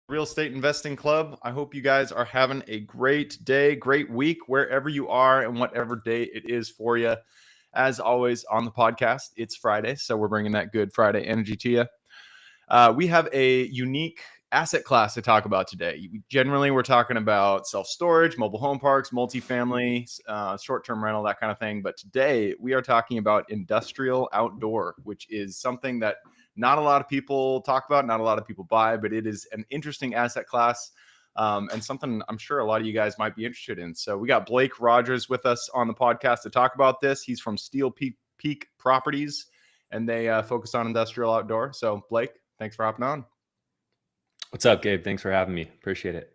Real Estate Investing Club. I hope you guys are having a great day, great week, wherever you are and whatever day it is for you. As always on the podcast, it's Friday, so we're bringing that good Friday energy to you. We have a unique asset class to talk about today. Generally, we're talking about self-storage, mobile home parks, multifamily, short-term rental, that kind of thing. But today, we are talking about industrial outdoor, which is something that not a lot of people talk about, not a lot of people buy, but it is an interesting asset class. And something I'm sure a lot of you guys might be interested in. So we got Blake Rogers with us on the podcast to talk about this. He's from Steel Peak Properties, and they focus on industrial outdoor. So Blake, thanks for hopping on. What's up, Gabe? Thanks for having me. Appreciate it.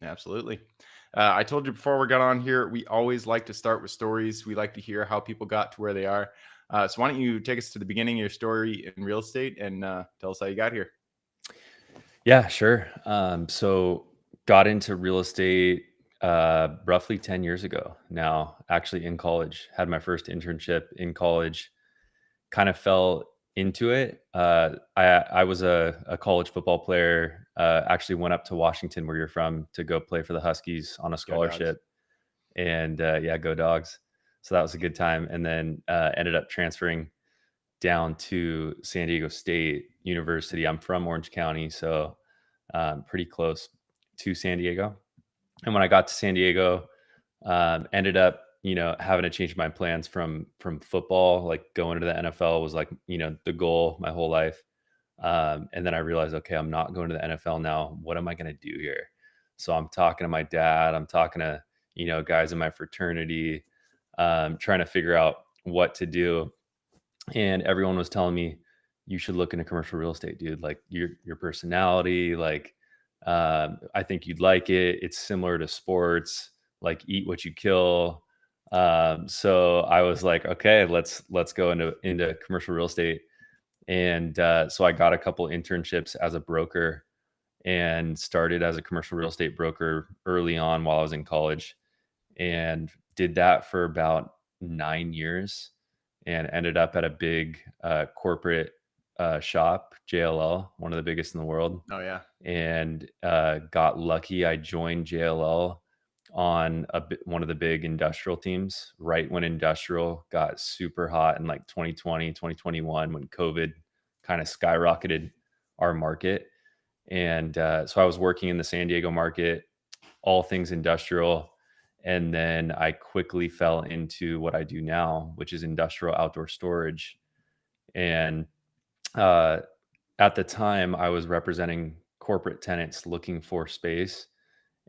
Absolutely. I told you before we got on here, we always like to start with stories. We like to hear how people got to where they are. So why don't you take us to the beginning of your story in real estate and tell us how you got here? Yeah, sure. So got into real estate roughly 10 years ago now, actually in college. Had my first internship in college, kind of fell into it. I was a college football player, actually went up to Washington, where you're from, to go play for the Huskies on a Go Dogs. scholarship. And yeah, go Dogs. So that was a good time. And then ended up transferring down to San Diego State University. I'm from Orange County, so pretty close to San Diego. And when I got to San Diego, ended up, having to change my plans from football. Like going to the NFL was like, the goal my whole life. And then I realized, okay, I'm not going to the NFL now. What am I going to do here? So I'm talking to my dad. I'm talking to, guys in my fraternity, trying to figure out what to do. And everyone was telling me, you should look into commercial real estate, dude. Like your personality, like I think you'd like it. It's similar to sports, like eat what you kill. So I was like, okay, let's go into commercial real estate. And so I got a couple internships as a broker and started as a commercial real estate broker early on while I was in college, and did that for about 9 years, and ended up at a big corporate shop, JLL, one of the biggest in the world. Oh yeah. And got lucky. I joined JLL on one of the big industrial teams right when industrial got super hot in like 2020, 2021, when COVID kind of skyrocketed our market. And so I was working in the San Diego market, all things industrial. And then I quickly fell into what I do now, which is industrial outdoor storage. And uh, at the time, I was representing corporate tenants looking for space.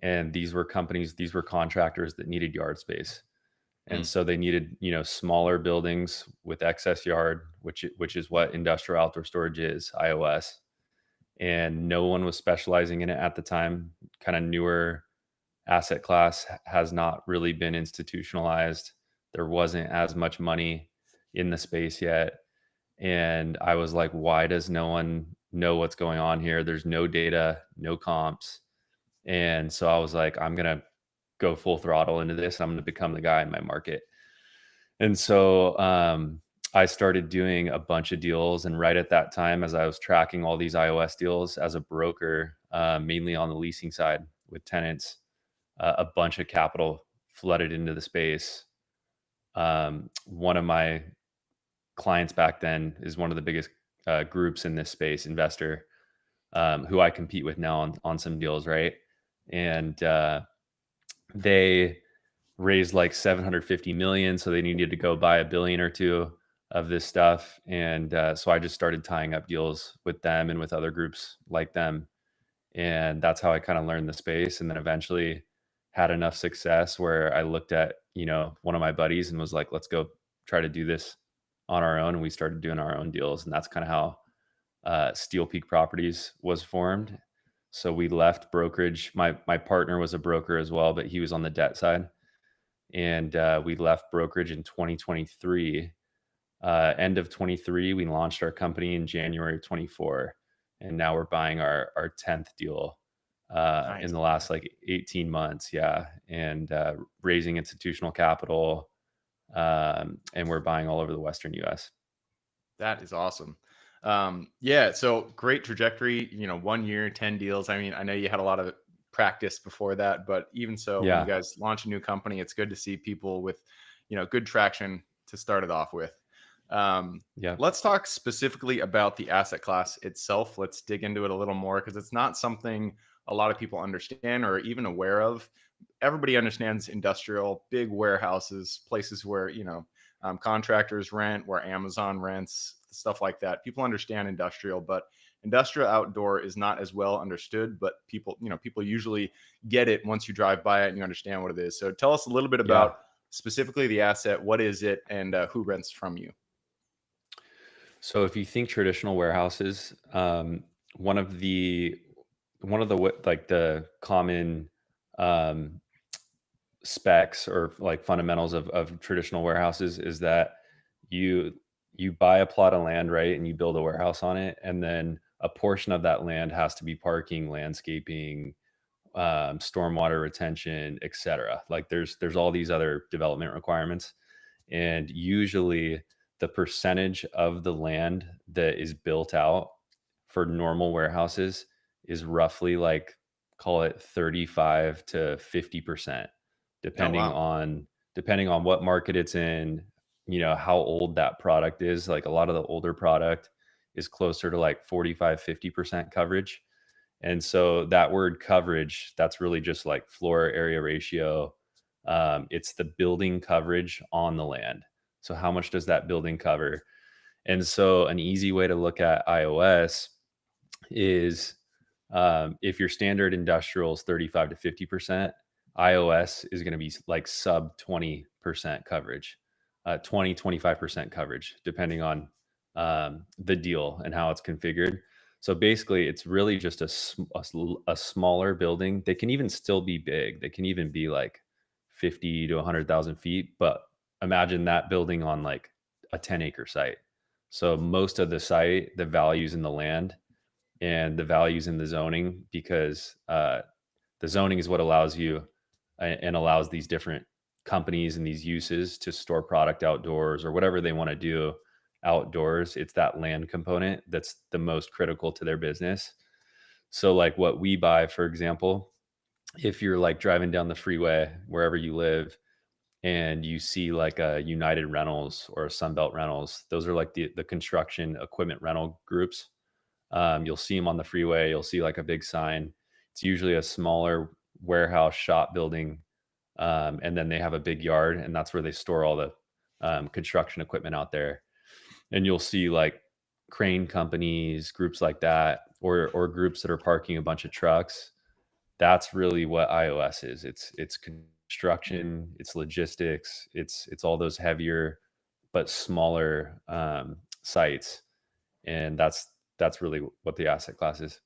And these were companies, these were contractors that needed yard space. And Mm. so they needed, smaller buildings with excess yard, which is what industrial outdoor storage is, IOS. And no one was specializing in it at the time. Kind of newer asset class, has not really been institutionalized. There wasn't as much money in the space yet. And I was like, why does no one know what's going on here? There's no data, no comps. And so I was like, I'm going to go full throttle into this. I'm going to become the guy in my market. And so I started doing a bunch of deals. And right at that time, as I was tracking all these iOS deals as a broker, mainly on the leasing side with tenants, a bunch of capital flooded into the space. One of my clients back then is one of the biggest groups in this space, Investor, who I compete with now on some deals, right? And they raised like 750 million, so they needed to go buy a billion or two of this stuff. And so I just started tying up deals with them and with other groups like them. And that's how I kind of learned the space. And then eventually had enough success where I looked at, one of my buddies and was like, let's go try to do this on our own. And we started doing our own deals. And that's kind of how Steel Peak Properties was formed. So we left brokerage. My partner was a broker as well, but he was on the debt side. And we left brokerage in 2023. End of 23, we launched our company in January of 24. And now we're buying our 10th deal Nice. in the last like 18 months. Yeah. And raising institutional capital. And we're buying all over the Western US. That is awesome. Yeah, so great trajectory, 1 year, 10 deals. I mean, I know you had a lot of practice before that, but even so, when you Yeah. guys launch a new company, it's good to see people with, good traction to start it off with. Um, Yeah. let's talk specifically about the asset class itself. Let's dig into it a little more because it's not something a lot of people understand or even aware of. Everybody understands industrial, big warehouses, places where, contractors rent, where Amazon rents, stuff like that. People understand industrial, but industrial outdoor is not as well understood. But people usually get it once you drive by it and you understand what it is. So tell us a little bit Yeah. about specifically the asset. What is it, and who rents from you? So if you think traditional warehouses, one of the like the common um, specs or like fundamentals of traditional warehouses is that you you buy a plot of land, right, and you build a warehouse on it, and then a portion of that land has to be parking, landscaping, stormwater retention, etc. Like there's all these other development requirements, and usually the percentage of the land that is built out for normal warehouses is roughly like, call it 35 to 50%, Oh depending wow. on what market it's in, how old that product is. Like a lot of the older product is closer to like 45, 50% coverage. And so that word coverage, that's really just like floor area ratio. It's the building coverage on the land. So how much does that building cover? And so an easy way to look at iOS is, if your standard industrial is 35 to 50%, iOS is going to be like sub 20% coverage, 20, 25% coverage, depending on the deal and how it's configured. So basically, it's really just a smaller building. They can even still be big. They can even be like 50 to 100,000 feet. But imagine that building on like a 10-acre site. So most of the site, the values in the land and the values in the zoning, because the zoning is what allows you and allows these different companies and these uses to store product outdoors or whatever they want to do outdoors. It's that land component that's the most critical to their business. So like what we buy, for example, if you're like driving down the freeway wherever you live and you see like a United Rentals or a Sunbelt Rentals, those are like the construction equipment rental groups. You'll see them on the freeway. You'll see like a big sign. It's usually a smaller warehouse shop building, and then they have a big yard, and that's where they store all the construction equipment out there. And you'll see like crane companies, groups like that, or groups that are parking a bunch of trucks. That's really what iOS is. It's construction, it's logistics, it's all those heavier but smaller sites, and that's really what the asset class is.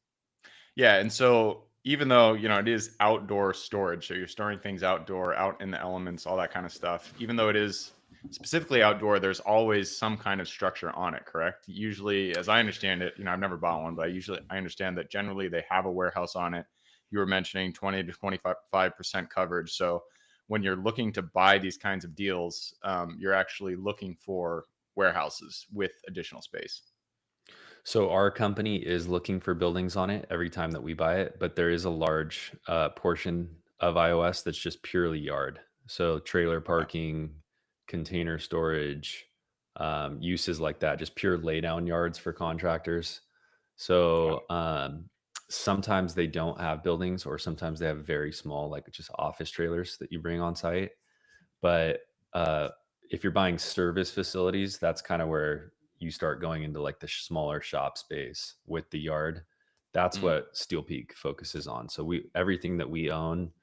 Yeah, and so even though, it is outdoor storage, so you're storing things outdoor, out in the elements, all that kind of stuff, even though it is specifically outdoor, there's always some kind of structure on it, correct? Usually, as I understand it, I've never bought one, but I understand that generally they have a warehouse on it. You were mentioning 20 to 25% coverage. So when you're looking to buy these kinds of deals, you're actually looking for warehouses with additional space. So our company is looking for buildings on it every time that we buy it, but there is a large portion of iOS that's just purely yard. So trailer Okay. parking, container storage, uses like that, just pure laydown yards for contractors. Okay. So sometimes they don't have buildings, or sometimes they have very small, like just office trailers that you bring on site. But uh, if you're buying service facilities, that's kind of where you start going into like the smaller shop space with the yard. That's Mm. what Steel Peak focuses on. So we everything that we own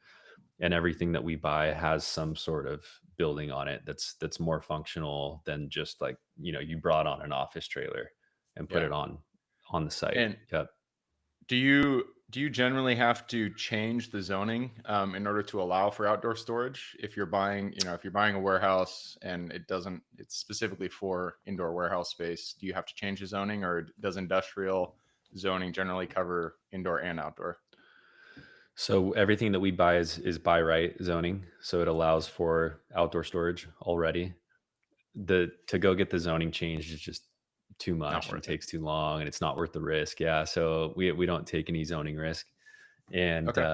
and everything that we buy has some sort of building on it that's more functional than just like, you brought on an office trailer and put Yeah. it on the site. And Yep. do you generally have to change the zoning in order to allow for outdoor storage? If you're buying a warehouse and it's specifically for indoor warehouse space, do you have to change the zoning, or does industrial zoning generally cover indoor and outdoor? So everything that we buy is by right zoning. So it allows for outdoor storage already. The To go get the zoning changed is just too Not much and worth it. takes too long and it's not worth the risk. Yeah. So we don't take any zoning risk. And Okay.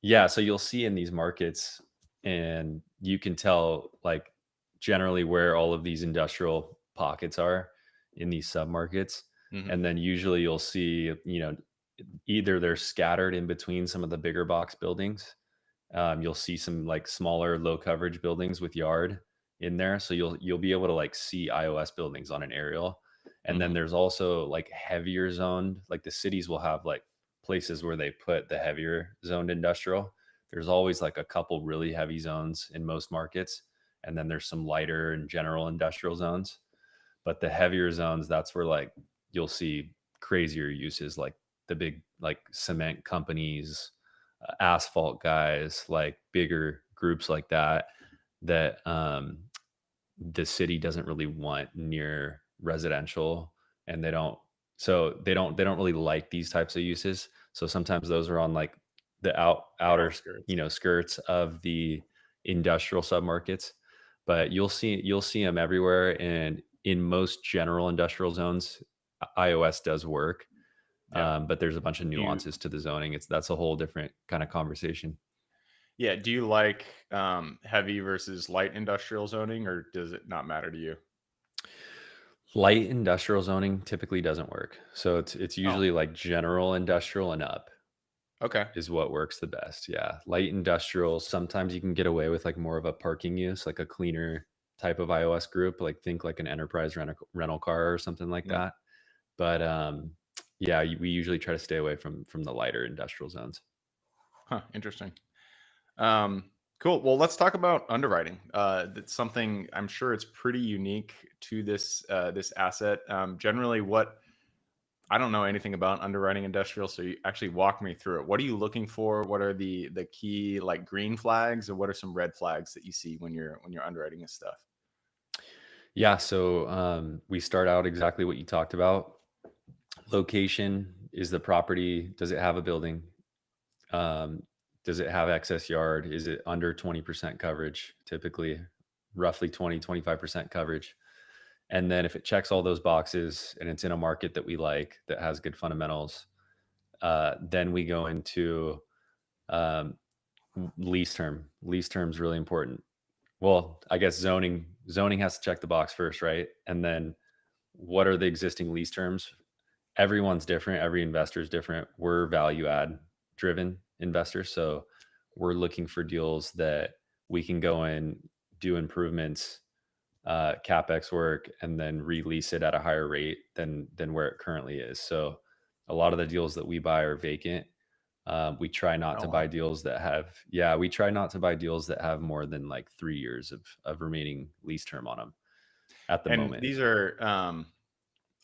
yeah, so you'll see in these markets and you can tell like generally where all of these industrial pockets are in these submarkets. Hmm. And then usually you'll see, either they're scattered in between some of the bigger box buildings. You'll see some like smaller low coverage buildings with yard in there. So you'll be able to like see iOS buildings on an aerial. And then Hmm. there's also like heavier zoned, like the cities will have like places where they put the heavier zoned industrial. There's always like a couple really heavy zones in most markets. And then there's some lighter and general industrial zones. But the heavier zones, that's where like you'll see crazier uses like the big like cement companies, asphalt guys, like bigger groups like that that the city doesn't really want near residential, and they don't really like these types of uses. So sometimes those are on like the The outer outskirts. skirts of the industrial submarkets, but you'll see them everywhere. And in most general industrial zones, iOS does work, Yeah. but there's a bunch of Do you nuances to the zoning. That's a whole different kind of conversation. Yeah, do you like heavy versus light industrial zoning, or does it not matter to you? Light industrial zoning typically doesn't work. So it's Oh, usually like general industrial and up okay. is what works the best. Yeah. Light industrial, sometimes you can get away with like more of a parking use, like a cleaner type of iOS group, like think like an enterprise rental car or something like Mm, that. But yeah, we usually try to stay away from the lighter industrial zones. huh, interesting. Cool. Well, let's talk about underwriting. That's something I'm sure it's pretty unique to this asset. Generally, what I don't know anything about underwriting industrial, so you actually walk me through it. What are you looking for? What are the key like green flags, or what are some red flags that you see when you're underwriting this stuff? Yeah, so we start out exactly what you talked about. Location, is the property, does it have a building? Um, does it have excess yard? Is it under 20% coverage? Typically, roughly 20-25% coverage. And then if it checks all those boxes and it's in a market that we like, that has good fundamentals, then we go into um, lease term. Lease term is really important. Well, I guess zoning has to check the box first, right? And then what are the existing lease terms? Everyone's different. Every investor is different. We're value add driven investors. So we're looking for deals that we can go in, do improvements, CapEx work, and then release it at a higher rate than where it currently is. So a lot of the deals that we buy are vacant. We try not Oh to wow. buy deals that have, yeah, we try not to buy deals that have more than like 3 years of remaining lease term on them at the And moment. these are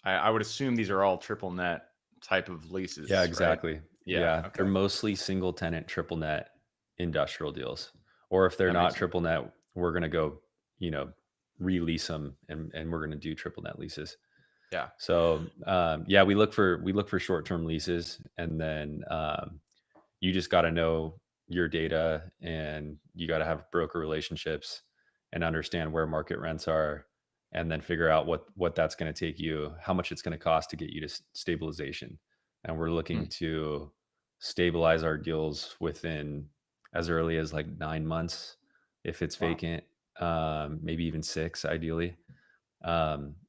I would assume these are all triple net type of Yeah, leases, right? exactly. Yeah. Yeah, they're Okay. mostly single tenant triple net industrial deals. Or if they're That not makes sense. triple net, we're going to go, you know, release them and we're going to do triple net leases. Yeah. So, yeah, we look for short-term leases, and then you just got to know your data, and you got to have broker relationships and understand where market rents are, and then figure out what that's going to take you, how much it's going to cost to get you to stabilization. And we're looking Mm, to stabilize our deals within as early as like 9 months if it's wow. vacant, maybe even six ideally,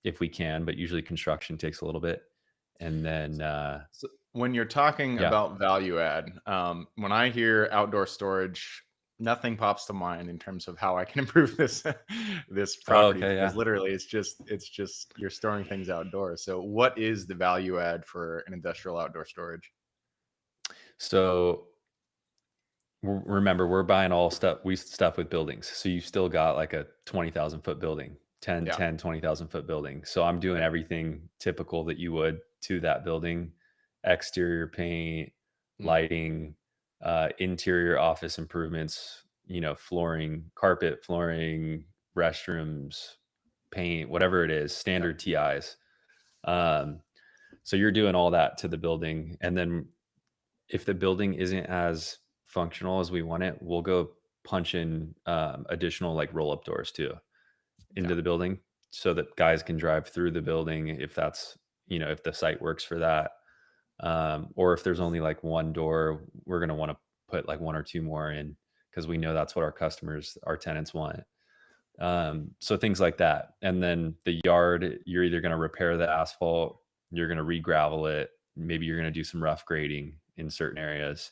if we can, but usually construction takes a little bit. And then So when you're talking yeah. about value add, when I hear outdoor storage, nothing pops to mind in terms of how I can improve this Oh, property, okay, because yeah. literally it's just you're storing things outdoors. So what is the value add for an industrial outdoor storage? So remember, we're buying all stuff with buildings. So you still got like a 20,000 foot building, Yeah. 20,000 foot building. So I'm doing Right. everything typical that you would to that building: exterior paint, Mm, lighting, interior office improvements, flooring, carpet, flooring, restrooms, paint, whatever it is, yeah. standard TIs. Um, so you're doing all that to the building. And then if the building isn't as functional as we want it, we'll go punch in additional like roll up doors too Yeah. into the building. so that guys can drive through the building if that's, if the site works for that. Or if there's only like one door, we're going to want to put like one or two more in because we know that's what our tenants want. So things like that. And then the yard, you're either going to repair the asphalt, you're going to re-gravel it, maybe you're going to do some rough grading in certain areas,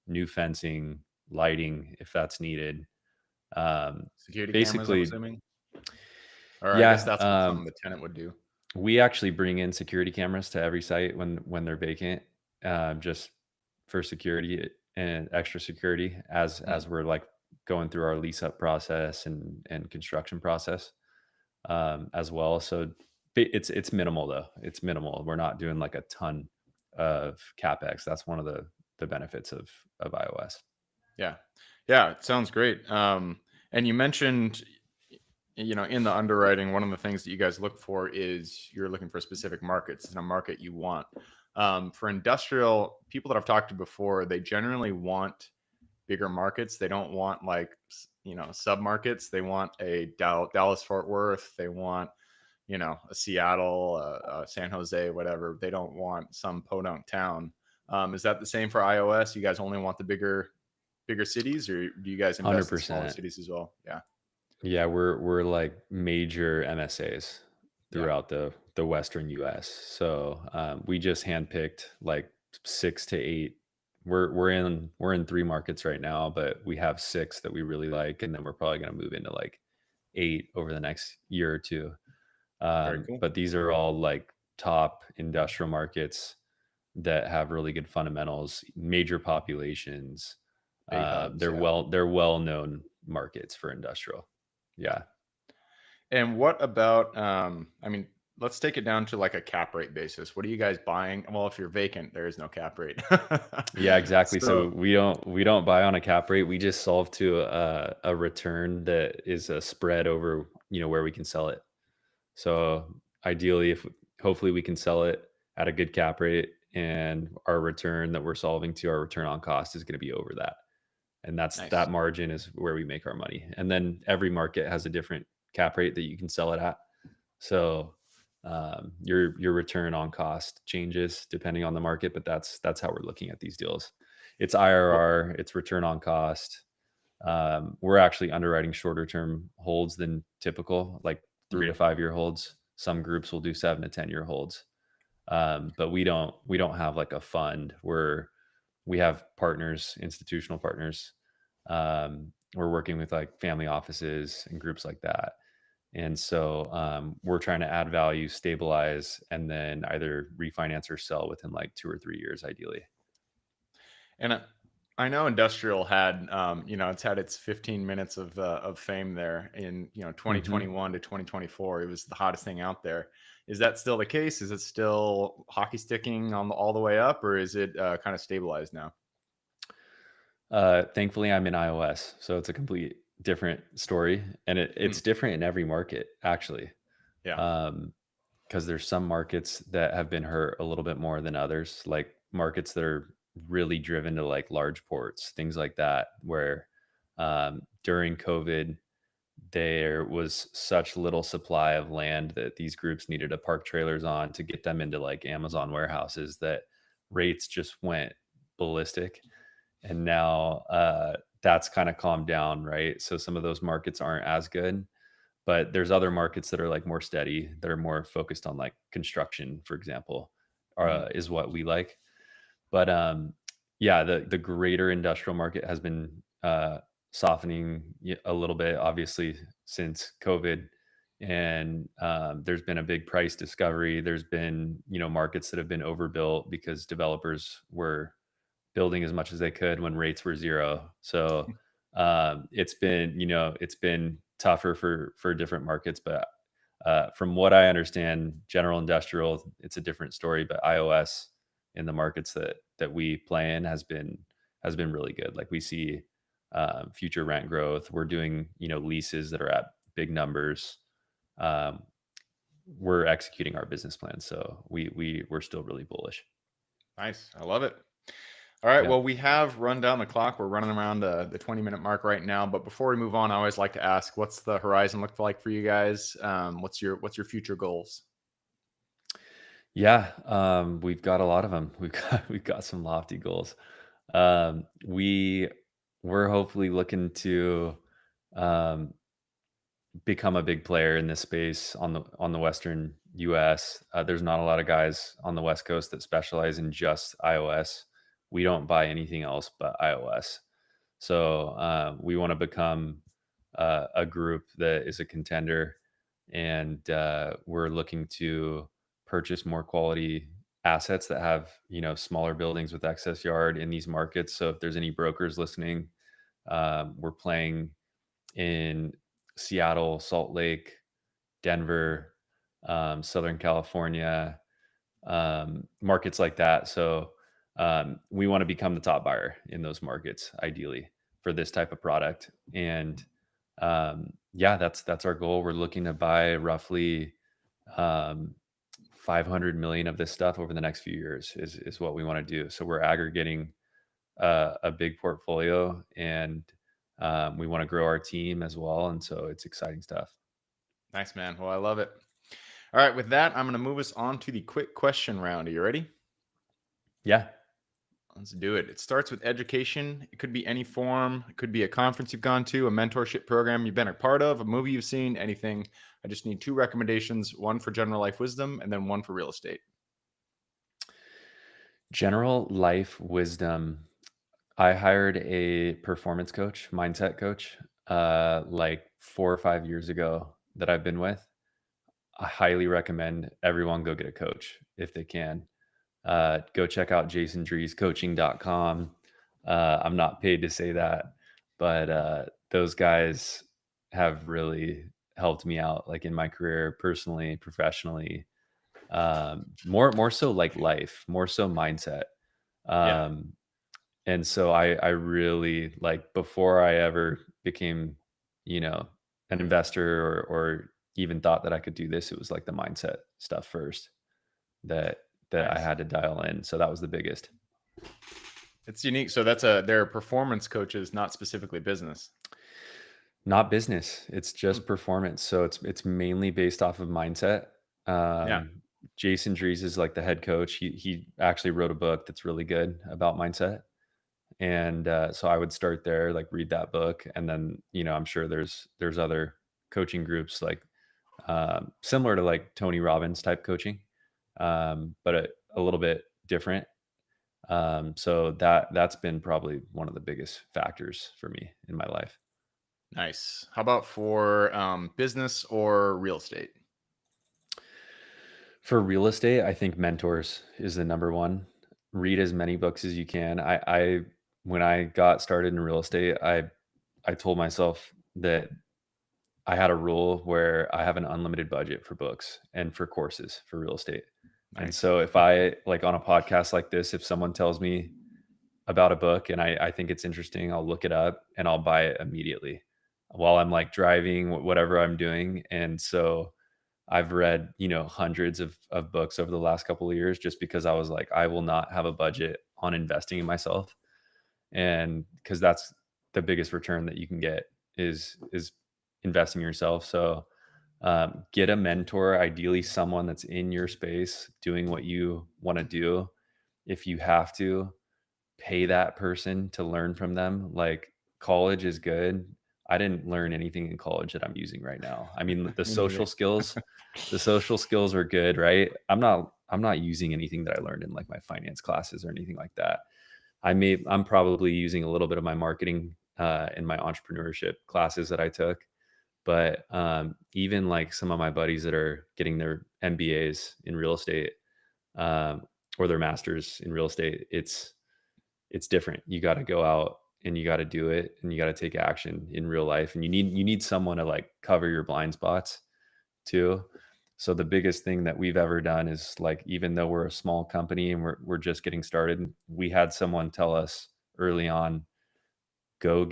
new fencing, lighting if that's needed. Security cameras, I'm Basically, assuming, or I guess yeah. that's what something the tenant would do. We actually bring in security cameras to every site when they're vacant, just for security and extra security as we're like going through our lease up process and construction process, as well. So it's minimal though. It's minimal. We're not doing like a ton of capex. That's one of the benefits of iOS. Yeah. Yeah. It sounds great. And you mentioned, in the underwriting, one of the things that you guys look for is you're looking for specific markets in a market you want. For industrial people that I've talked to before, they generally want bigger markets. They don't want like, sub markets. They want a Dallas Fort Worth. They want, a Seattle, San Jose, whatever. They don't want some podunk town. Is that the same for iOS? You guys only want the bigger cities, or do you guys invest in smaller 100%. cities as well? Yeah. Yeah, we're like major MSAs Yeah. throughout the Western US. So we just handpicked like 6 to 8. We're in 3 markets right now, but we have 6 that we really like, and then we're probably going to move into like 8 over the next year or two. Very cool. But these are all like top industrial markets that have really good fundamentals, major populations. Big hubs. They're Yeah. they're well known markets for industrial. Yeah. And what about, let's take it down to like a cap rate basis. What are you guys buying? Well, if you're vacant, there is no cap rate. Yeah, exactly. So So, we don't buy on a cap rate. We just solve to a return that is a spread over, where we can sell it. So ideally, if hopefully we can sell it at a good cap rate, and our return that we're solving to, our return on cost, is going to be over that. And that nice. margin is where we make our money. And then every market has a different cap rate that you can sell it at. So your return on cost changes depending on the market, but that's how we're looking at these deals. It's Well, IRR, it's return on cost. We're actually underwriting shorter term holds than typical, like 3 to 5 year holds. Some groups will do 7 to 10 year holds, but we don't have like a fund where we have partners, institutional partners. We're working with like family offices and groups like that. And so we're trying to add value, stabilize, and then either refinance or sell within like 2 or 3 years, ideally. And I know industrial had, it's had its 15 minutes of fame there in, Hmm. 2021 to 2024. It was the hottest thing out there. Is that still the case? Is it still hockey sticking on all the way up, or is it kind of stabilized now? Thankfully, I'm in iOS, so it's a complete different story, and Hmm. it's different in every market actually. Yeah. Um, because there's some markets that have been hurt a little bit more than others, like markets that are really driven to like large ports, things like that, where during COVID, there was such little supply of land that these groups needed to park trailers on to get them into like Amazon warehouses, that rates just went ballistic. And now that's kind of calmed down, right? So some of those markets aren't as good, but there's other markets that are like more steady, that are more focused on like construction, for example, Mhm. is what we like. But yeah, the greater industrial market has been softening a little bit, obviously, since COVID. And there's been a big price discovery. There's been, markets that have been overbuilt because developers were building as much as they could when rates were zero. So it's been tougher for different markets. But from what I understand, general industrial, it's a different story. But iOS in the markets that we play in has been really good. Like we see future rent growth. We're doing leases that are at big numbers. Um, we're executing our business plan, so we're still really bullish. Nice. I love it. All right. Yeah. Well, we have run down the clock. We're running around the 20-minute mark right now. But before we move on, I always like to ask, what's the horizon look like for you guys? What's your future goals? Yeah, we've got a lot of them. We've got some lofty goals. We we're hopefully looking to um, become a big player in this space on the Western US. There's not a lot of guys on the West Coast that specialize in just iOS. We don't buy anything else but iOS. So we want to become a group that is a contender, and we're looking to purchase more quality assets that have smaller buildings with excess yard in these markets. So if there's any brokers listening, we're playing in Seattle, Salt Lake, Denver, Southern California, markets like that. So we want to become the top buyer in those markets, ideally, for this type of product. And yeah, that's our goal. We're looking to buy roughly um, 500 million of this stuff over the next few years is what we want to do. So we're aggregating a big portfolio, and we want to grow our team as well. And so it's exciting stuff. Nice, man. Well, I love it. All right. With that, I'm going to move us on to the quick question round. Are you ready? Yeah. Let's do it. It starts with education. It could be any form. It could be a conference you've gone to, a mentorship program you've been a part of, a movie you've seen, anything. I just need 2 recommendations, one for general life wisdom and then one for real estate. General life wisdom. I hired a performance coach, mindset coach, like 4 or 5 years ago that I've been with. I highly recommend everyone go get a coach if they can. Go check out jasondreescoaching.com. I'm not paid to say that, but those guys have really helped me out, like in my career, personally, professionally. More so like life, more so mindset. Yeah. Um, and so I really like, before I ever became, you know, an investor or even thought that I could do this, it was like the mindset stuff first that I Nice. had to dial in. So that was the biggest. It's unique. So they're performance coaches, not specifically business. Not business. It's just performance. So it's mainly based off of mindset. Yeah. Jason Drees is like the head coach. He actually wrote a book that's really good about mindset. And so I would start there, like read that book, and then I'm sure there's other coaching groups like similar to like Tony Robbins type coaching, but a little bit different. So that's been probably one of the biggest factors for me in my life. Nice. How about for business or real estate? For real estate, I think mentors is the number one. Read as many books as you can. I when I got started in real estate, I told myself that I had a rule where I have an unlimited budget for books and for courses for real estate. And Nice. so if I, like, on a podcast like this, if someone tells me about a book and I think it's interesting, I'll look it up and I'll buy it immediately while I'm like driving, whatever I'm doing. And so I've read, hundreds of books over the last couple of years, just because I was like, I will not have a budget on investing in myself. And because that's the biggest return that you can get is investing in yourself. So get a mentor, ideally someone that's in your space doing what you want to do. If you have to, pay that person to learn from them. Like, college is good. I didn't learn anything in college that I'm using right now. I mean, Me neither. the social skills are good, right? I'm not using anything that I learned in like my finance classes or anything like that. I'm probably using a little bit of my marketing in my entrepreneurship classes that I took. But even like some of my buddies that are getting their MBAs in real estate, um, or their masters in real estate, it's different. You got to go out and you got to do it, and you got to take action in real life, and you need someone to like cover your blind spots too. So the biggest thing that we've ever done is, like, even though we're a small company and we're just getting started, we had someone tell us early on, go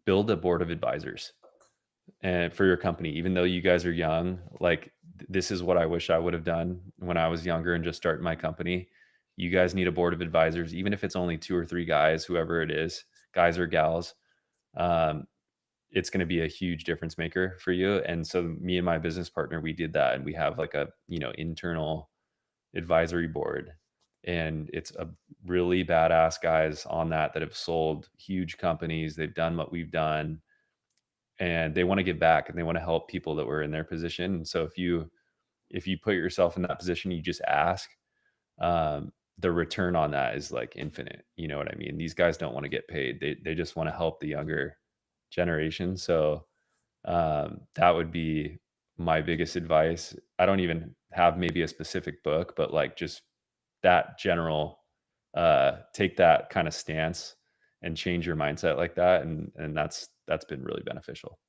build a board of advisors and for your company, even though you guys are young. Like, this is what I wish I would have done when I was younger and just starting my company. you guys need a board of advisors, even if it's only 2 or 3 guys, whoever it is, guys or gals. Um, it's going to be a huge difference maker for you. And so me and my business partner, we did that, and we have like a, internal advisory board, and it's a really badass guys on that have sold huge companies. They've done what we've done, and they want to give back, and they want to help people that were in their position. And so if you put yourself in that position, you just ask, the return on that is like infinite. You know what I mean? These guys don't want to get paid. They just want to help the younger generation. So that would be my biggest advice. I don't even have maybe a specific book, but like just that general, take that kind of stance and change your mindset like that. And that's been really beneficial.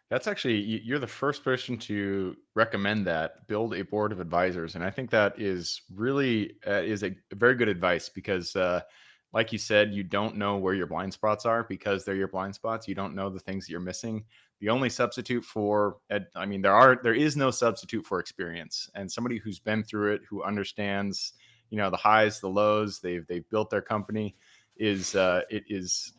That's actually, you're the first person to recommend that build a board of advisors, and I think that is really is a very good advice because, like you said, you don't know where your blind spots are because they're your blind spots. You don't know the things that you're missing. The only substitute for, I mean, there is no substitute for experience, and somebody who's been through it, who understands, the highs, the lows. They've built their company. It is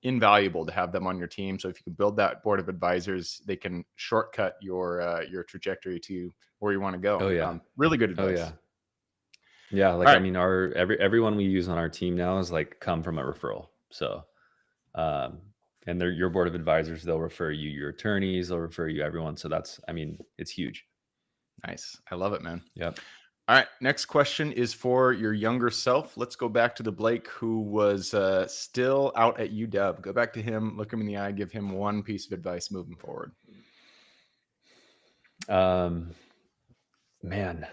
invaluable to have them on your team. So if you can build that board of advisors, they can shortcut your trajectory to where you want to go. Oh yeah. Really good Oh advice. yeah. Yeah. Like, All I right. mean, everyone we use on our team now is like come from a referral. So, um, and they're your board of advisors. They'll refer you your attorneys. They'll refer you everyone. So it's huge. Nice. I love it, man. Yep. All right. Next question is for your younger self. Let's go back to the Blake who was still out at UW. Go back to him, look him in the eye, give him one piece of advice moving forward. Man.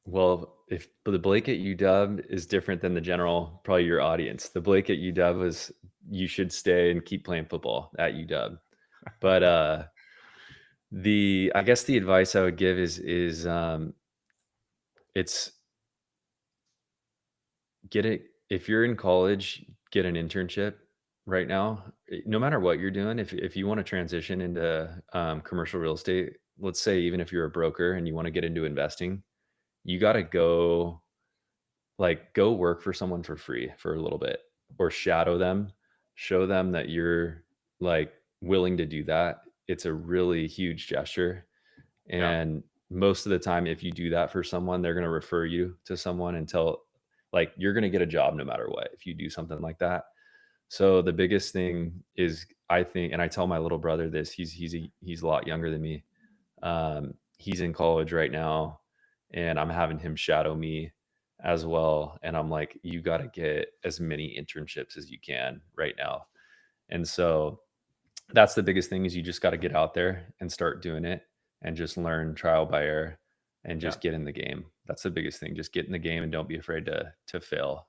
Well, if the Blake at UW is different than the general, probably your audience, the Blake at UW is you should stay and keep playing football at UW. But I guess the advice I would give is it's if you're in college, get an internship right now. No matter what you're doing, if you want to transition into commercial real estate, let's say even if you're a broker and you want to get into investing, you got to go work for someone for free for a little bit, or shadow them, show them that you're like willing to do that. It's a really huge gesture. And most of the time, if you do that for someone, they're going to refer you to someone until like you're going to get a job no matter what, if you do something like that. So the biggest thing is, I think, and I tell my little brother this, he's a lot younger than me. He's in college right now, and I'm having him shadow me as well. And I'm like, you got to get as many internships as you can right now. And so that's the biggest thing, is you just got to get out there and start doing it and just learn trial by error and just get in the game. That's the biggest thing. Just get in the game and don't be afraid to fail.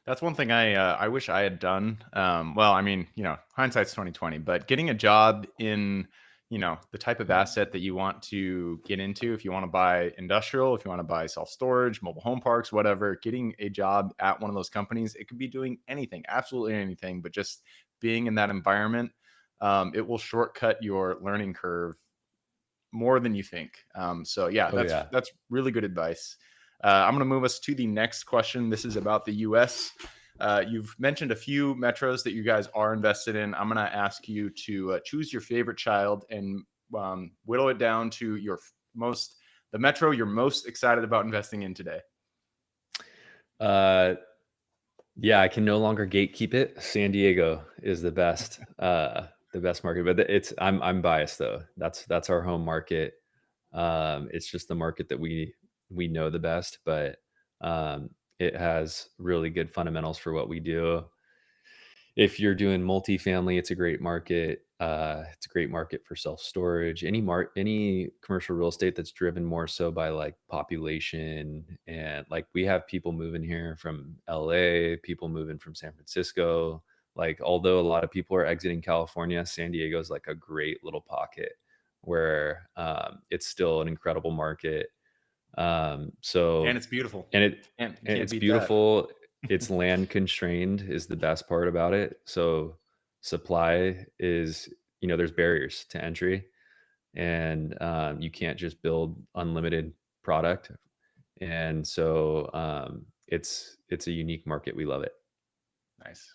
That's one thing I wish I had done. Well, I mean, hindsight's 2020, but getting a job in, the type of asset that you want to get into, if you want to buy industrial, if you want to buy self-storage, mobile home parks, whatever, getting a job at one of those companies, it could be doing anything, absolutely anything, but just being in that environment, it will shortcut your learning curve more than you think. So yeah, that's really good advice. I'm going to move us to the next question. This is about the U.S. You've mentioned a few metros that you guys are invested in. I'm going to ask you to choose your favorite child and whittle it down to the metro you're most excited about investing in today. Yeah, I can no longer gatekeep it. San Diego is the best market, but I'm biased though. That's our home market. It's just the market that we know the best, but it has really good fundamentals for what we do. If you're doing multifamily, it's a great market. It's a great market for self-storage. Any commercial real estate that's driven more so by like population, and like we have people moving here from LA, people moving from San Francisco. Like, although a lot of people are exiting California, San Diego is like a great little pocket where it's still an incredible market. And it's beautiful. And it's beautiful. It's land constrained is the best part about it. So supply is, there's barriers to entry, and you can't just build unlimited product. And so it's a unique market. We love it. Nice.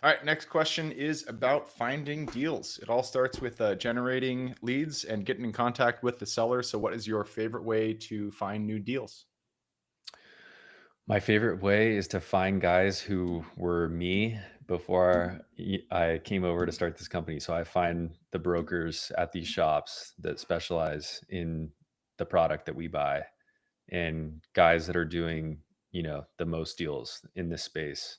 All right, next question is about finding deals. It all starts with generating leads and getting in contact with the seller. So, what is your favorite way to find new deals? My favorite way is to find guys who were me before I came over to start this company. So I find the brokers at these shops that specialize in the product that we buy, and guys that are doing, the most deals in this space,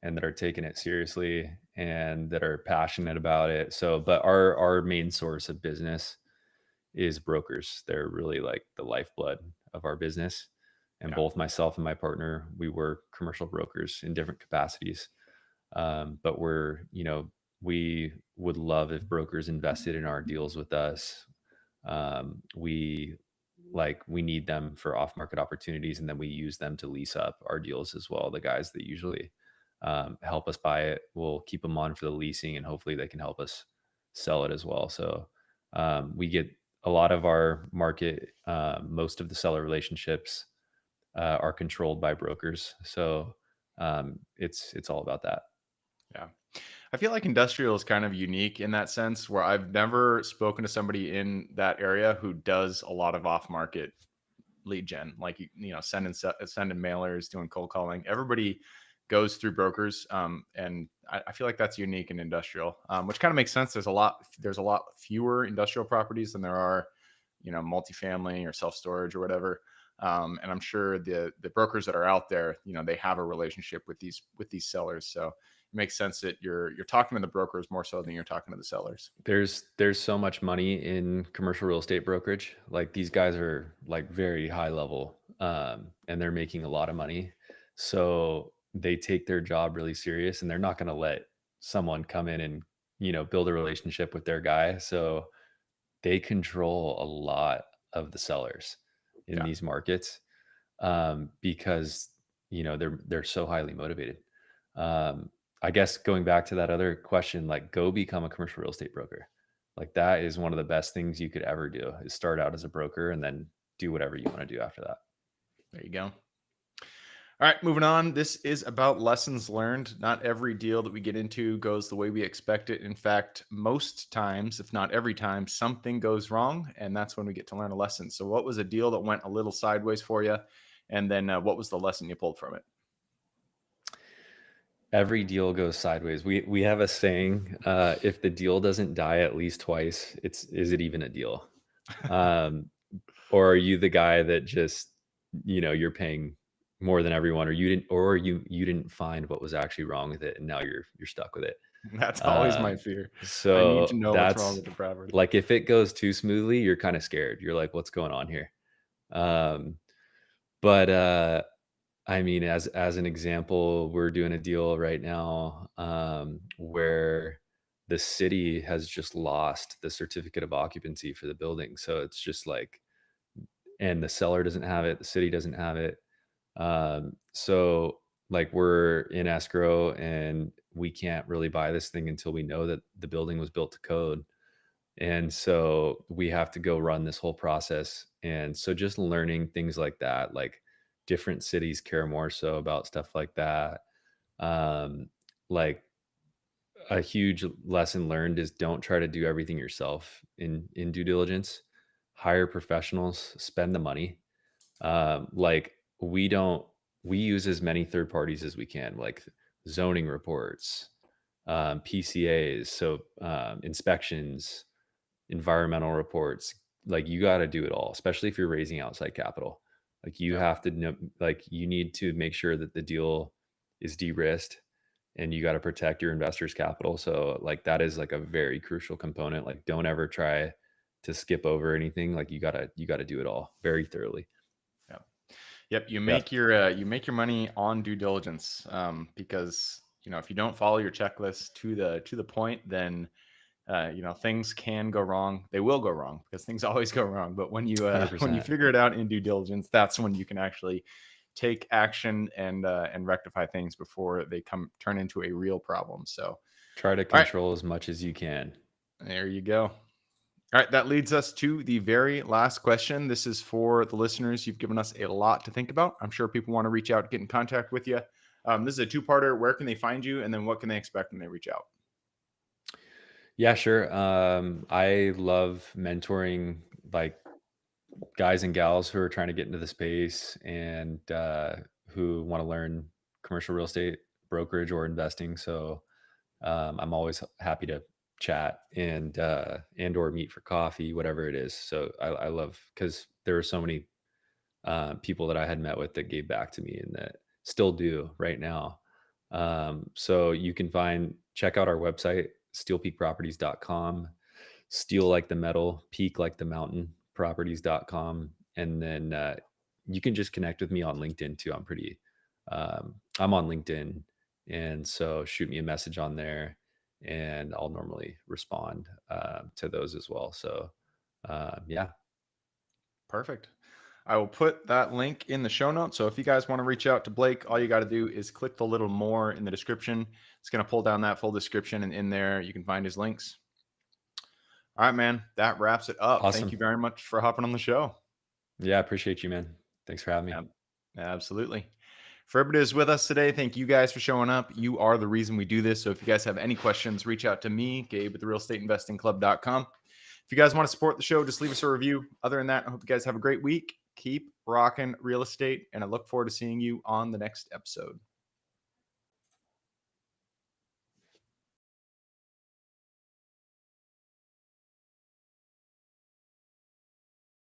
and that are taking it seriously and that are passionate about it. So, but our main source of business is brokers. They're really like the lifeblood of our business. And Yeah. both myself and my partner, we were commercial brokers in different capacities. But we would love if brokers invested in our deals with us. We need them for off market opportunities, and then we use them to lease up our deals as well. The guys that usually help us buy it, we'll keep them on for the leasing, and hopefully they can help us sell it as well. So we get a lot of our market, most of the seller relationships are controlled by brokers. So it's all about that. Yeah. I feel like industrial is kind of unique in that sense where I've never spoken to somebody in that area who does a lot of off market lead gen, like, sending mailers, doing cold calling. Everybody goes through brokers. And I feel like that's unique in industrial, which kind of makes sense. There's a lot fewer industrial properties than there are, multifamily or self-storage or whatever. And I'm sure the brokers that are out there, they have a relationship with these sellers. So it makes sense that you're talking to the brokers more so than you're talking to the sellers. There's so much money in commercial real estate brokerage. Like these guys are like very high level, and they're making a lot of money. So they take their job really serious, and they're not going to let someone come in and build a relationship with their guy. So they control a lot of the sellers in Yeah. these markets, because they're so highly motivated. Um, I guess going back to that other question, like go become a commercial real estate broker. Like that is one of the best things you could ever do, is start out as a broker and then do whatever you want to do after that. There you go. All right, moving on. This is about lessons learned. Not every deal that we get into goes the way we expect it. In fact, most times, if not every time, something goes wrong, and that's when we get to learn a lesson. So, what was a deal that went a little sideways for you? And then what was the lesson you pulled from it? Every deal goes sideways. We have a saying, if the deal doesn't die at least twice, is it even a deal? Um, or are you the guy that just, you're paying more than everyone, or you didn't find what was actually wrong with it, and now you're stuck with it. That's always my Um, fear. I need to so know what's wrong that's with the property. like, if it goes too smoothly, you're kind of scared. You're like, what's going on here? Um, but I mean, as an example, we're doing a deal right now, where the city has just lost the certificate of occupancy for the building. So it's just like, and the seller doesn't have it, the city doesn't have it. So like we're in escrow, and we can't really buy this thing until we know that the building was built to code. And so we have to go run this whole process. And so just learning things like that, like different cities care more so about stuff like that. Like a huge lesson learned is don't try to do everything yourself in due diligence. Hire professionals, spend the money. Like we use as many third parties as we can, like zoning reports, PCAs, so inspections, environmental reports. Like you got to do it all, especially if you're raising outside capital. Like you Yeah. have to know, like you need to make sure that the deal is de-risked, and you got to protect your investors capital. So like that is like a very crucial component. Like don't ever try to skip over anything. Like you got to do it all very thoroughly. Yeah. Yep. Yeah. You make your money on due diligence, because if you don't follow your checklist to the point, then things can go wrong. They will go wrong because things always go wrong. But when you when you 100%. figure it out in due diligence, that's when you can actually take action and rectify things before they turn into a real problem. So, Try to all right, control as much as you can. there you go. All right, that leads us to the very last question. This is for the listeners. You've given us a lot to think about. I'm sure people want to reach out, get in contact with you. This is a two-parter. Where can they find you? And then what can they expect when they reach out? Yeah, sure. I love mentoring like guys and gals who are trying to get into the space and who want to learn commercial real estate brokerage or investing. So I'm always happy to chat and or meet for coffee, whatever it is. So I love because there are so many people that I had met with that gave back to me and that still do right now. So you can check out our website, steelpeakproperties.com, steel like the metal, peak like the mountain, properties.com. And then you can just connect with me on LinkedIn too. I'm on LinkedIn. And so shoot me a message on there and I'll normally respond to those as well. So yeah. Perfect. I will put that link in the show notes. So if you guys want to reach out to Blake, all you got to do is click the little more in the description. It's going to pull down that full description, and in there you can find his links. All right, man. That wraps it up. Thank you Awesome. very much for hopping on the show. Yeah, I appreciate you, man. Thanks for having me. Absolutely. For everybody who's with us today, thank you guys for showing up. You are the reason we do this. So if you guys have any questions, reach out to me, Gabe at therealestateinvestingclub.com. If you guys want to support the show, just leave us a review. Other than that, I hope you guys have a great week. Keep rocking real estate, and I look forward to seeing you on the next episode.